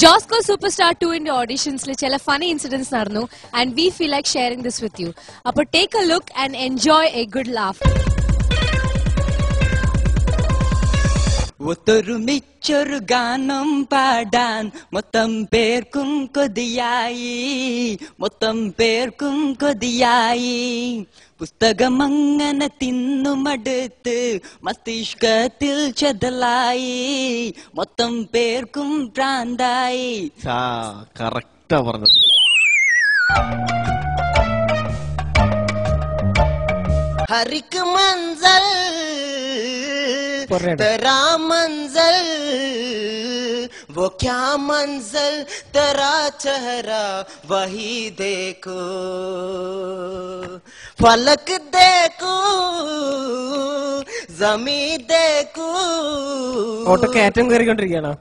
Josco Superstar 2 in the auditions le chala funny incidents narnu and we feel like sharing this with you. Appo take a look and enjoy a good laugh. ഒത്തൊരു മിച്ചൊരു ഗാനം പാടാൻ മൊത്തം പേർക്കും കൊതിയായി, മൊത്തം പേർക്കും കൊതിയായി. പുസ്തകം അങ്ങനെ തിന്നുമടുത്ത് മസ്തിഷ്കത്തിൽ ചെതലായി, മൊത്തം പേർക്കും ഭ്രാന്തായി. കറക്റ്റാ പറഞ്ഞത്. हरिक मंजल तेरा मंजल, वो क्या मंजल तेरा चेहरा वही देखो, फलक देखो जमीन देखो. ഓട്ടോ കയറ്റം കയറിക്കൊണ്ടിരിക്കുകയാണോ?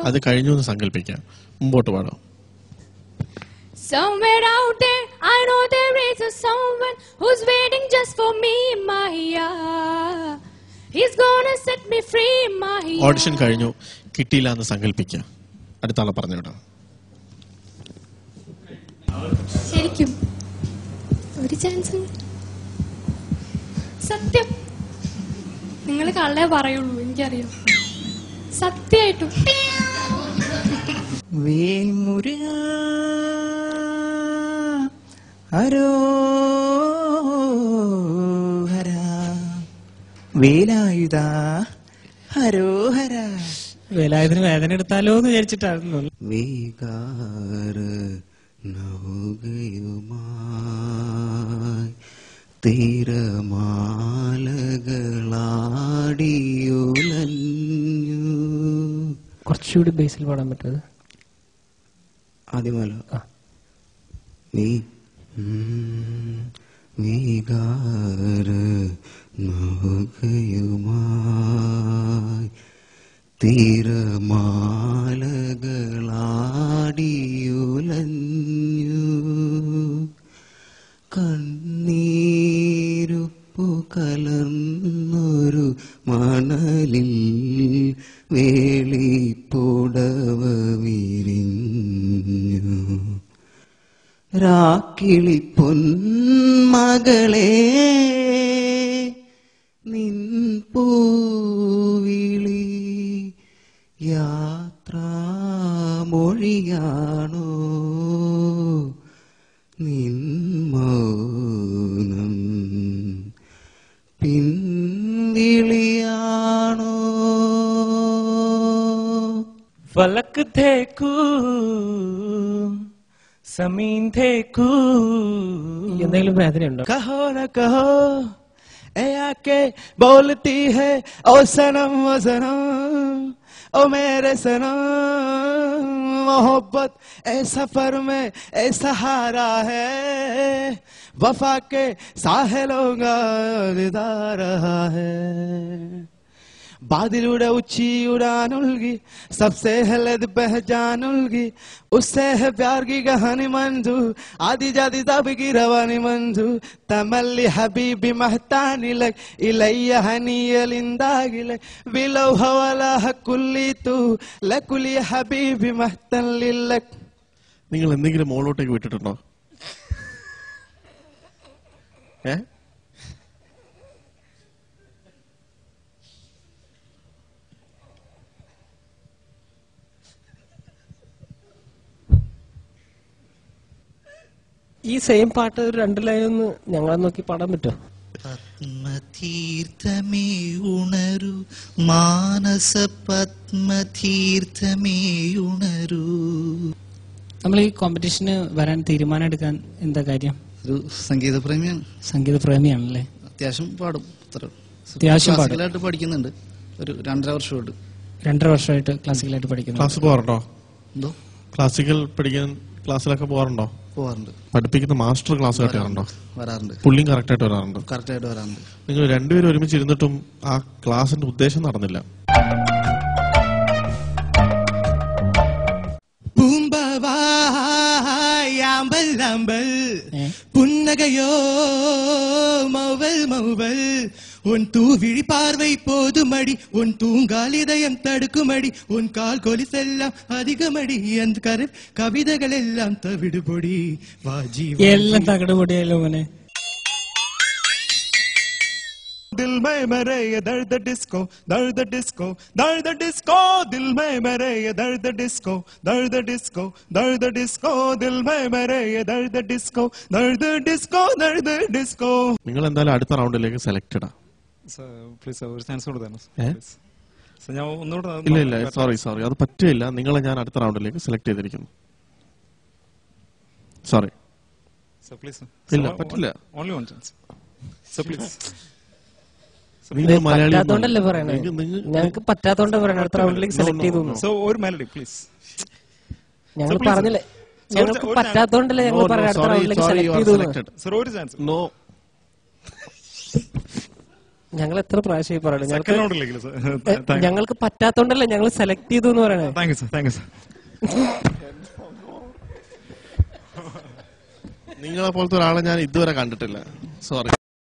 അത് കഴിഞ്ഞു എന്ന് സങ്കല്പിക്കാം. മുമ്പോട്ട് പാടാം. Somewhere out there, I know there is a someone who's waiting just for me, Mahiya. He's gonna set me free, Mahiya. Audition കഴിഞ്ഞു, കിട്ടിയില്ല എന്ന് സങ്കല്പിക്കാം. അടുത്ത ആളെ പറഞ്ഞു വിടാം. ശരിക്കും ഒരു ചാൻസ്. സത്യം നിങ്ങൾ കള്ളേ പറയുള്ളൂ, എനിക്കറിയാം. സത്യമായിട്ടും വേൽമുരുക ഹരോഹര, വേലായുധ ഹരോഹര. വേലായുധന് വേദന എടുത്താലോ എന്ന് വിചാരിച്ചിട്ടായിരുന്നു. വികാര നൗകയുമായി തിരമാലകളാടിയുലഞ്ഞു. കുറച്ചുകൂടി ബേസിൽ പാടാൻ പറ്റുന്നത് ആദ്യമല്ലോ. വികാര നൗകയുമായി തിരമാലകളാടിയുലഞ്ഞു. കണ്ണീരുപ്പു കലർന്നൊരു മണലിൽ വേളിപ്പുടവ വിരിഞ്ഞു. രാക്കിളി പൊന്മകളെ നിൻ പൂവിളി യാത്രാമൊഴിയാണോ, നിൻ മൗനം പിൻവിളിയാണോ. फलक देखू സമീൻ देखू. എന്തെങ്കിലും വേദനയുണ്ടോ? कहो न कहो ए आके बोलती है ओ सनम ओ मेरे सनम. मोहब्बत ए सफर में ए सहारा है, वफा के साहिलों का दीदार रहा है. बादलूടെ उची उड़ान उलगी, सबसे हलद पहचान उलगी. उससे है प्यार की कहानी मंजू, आदि जाति तब की रवानी मंजू. तमल्ली हबीबी महतानी लग इलैया हनी अलिंदागी लग विलो हवाला हकुल्ली तू लकुली हबीबी महतन लिलक. നിങ്ങൾ എന്തെങ്കിലും മോളോട്ടേക്ക് വിട്ടിട്ടുണ്ടോ? ഈ സെയിം പാട്ട് ഒരു 2 ലൈൻ ഒന്ന് ഞങ്ങളെ നോക്കി പാടാൻ പറ്റുമോ? പത്മതീർത്ഥമേ ഉണരു മാനസ പത്മതീർത്ഥമേ ഉണരു. നമ്മൾ ഈ കോമ്പറ്റീഷന് വരാൻ തീരുമാനം എടുക്കാൻ എന്താ കാര്യം? ഒരു സംഗീത പ്രേമിയാണ്. സംഗീത പ്രേമിയാണല്ലേ? അത്യാവശ്യം പാടും. അത്യാവശ്യം ക്ലാസിക്കലായിട്ട് പഠിക്കുന്നുണ്ട്. ഒരു 2.5 വർഷമായിട്ട്. 2.5 വർഷമായിട്ട് ക്ലാസിക്കലായിട്ട് പഠിക്കുന്നു. ക്ലാസ് പോകാറുണ്ടോ? എന്തോ ക്ലാസിക്കൽ പഠിക്കാൻ ക്ലാസ്സിലൊക്കെ പോകാറുണ്ടോ? പോകാറുണ്ട്. പഠിപ്പിക്കുന്ന മാസ്റ്റർ ക്ലാസ് കേട്ടാറുണ്ടോ? വരാറുണ്ട്. പുള്ളിയും കറക്റ്റായിട്ട് വരാറുണ്ട്. കറക്റ്റായിട്ട് വരാറുണ്ട്. നിങ്ങൾ രണ്ടുപേരും ഒരുമിച്ച് ഇരുന്നിട്ടും ആ ക്ലാസിന്റെ ഉദ്ദേശം നടന്നില്ല. പൂമ്പവാമ്പൽ അമ്പൽ പുന്നകയോ മൗവൽ മൗവൽ உன் தூவிழி பார்வை போதுமடி உன் தூங்கால் இதயம் தடுக்குமடி உன் கால் கொலிசெல்லாம் அதிகமடி அந்த கவிதைகள் எல்லாம் தவிடுபொடி வாஜி എല്ലാം തകടുപൊടിയായാലോ മോനെ. दिल में मेरे ये दर्द डिस्को दर्द डिस्को दर्द डिस्को दिल में मेरे ये दर्द डिस्को दर्द डिस्को दर्द डिस्को दिल में मेरे ये दर्द डिस्को दर्द डिस्को दर्द डिस्को. നിങ്ങൾ എന്തായാലും അടുത്ത റൗണ്ടിലേക്ക് സെലക്റ്റഡാ. പ്ലീസ് ഒരു ചാൻസ് കൊടുത്തായിരുന്നു. ഞാൻ ഒന്നുകൂടെ. ഇല്ല ഇല്ല, സോറി അത് പറ്റില്ല. നിങ്ങളെ ഞാൻ അടുത്ത റൗണ്ടിലേക്ക് സെലക്ട് ചെയ്തിരിക്കുന്നു. സോറി. ഇല്ല, പറ്റില്ല. Only one chance. So please. പറ്റാത്തോണ്ടല്ലേ പറയണേ, ഞങ്ങൾക്ക് പറ്റാത്തോണ്ട് പറയണേ. അടുത്ത റൗണ്ടിലേക്ക് സെലക്ട് ചെയ്തു. സോ ഒരു മെലഡി പ്ലീസ്. ഞങ്ങൾ പറഞ്ഞില്ലേ, ഞങ്ങൾക്ക് പറ്റാത്തോണ്ടല്ലേ ഞങ്ങൾ പറയാം അടുത്ത റൗണ്ടിലേക്ക് സെലക്ട് ചെയ്തു. സർ ഒരു ചാൻസ്. നോ, ഞങ്ങൾ എത്ര പ്രാവശ്യം പറയണേ, ഞങ്ങൾക്ക് പറ്റാത്തോണ്ടല്ലേ ഞങ്ങൾ സെലക്ട് ചെയ്തു എന്ന് പറയണേ. Thank you sir, thank you sir. നിങ്ങളെ പോലത്തെ ഒരാളെ ഞാൻ ഇതുവരെ കണ്ടിട്ടില്ല. സോറി.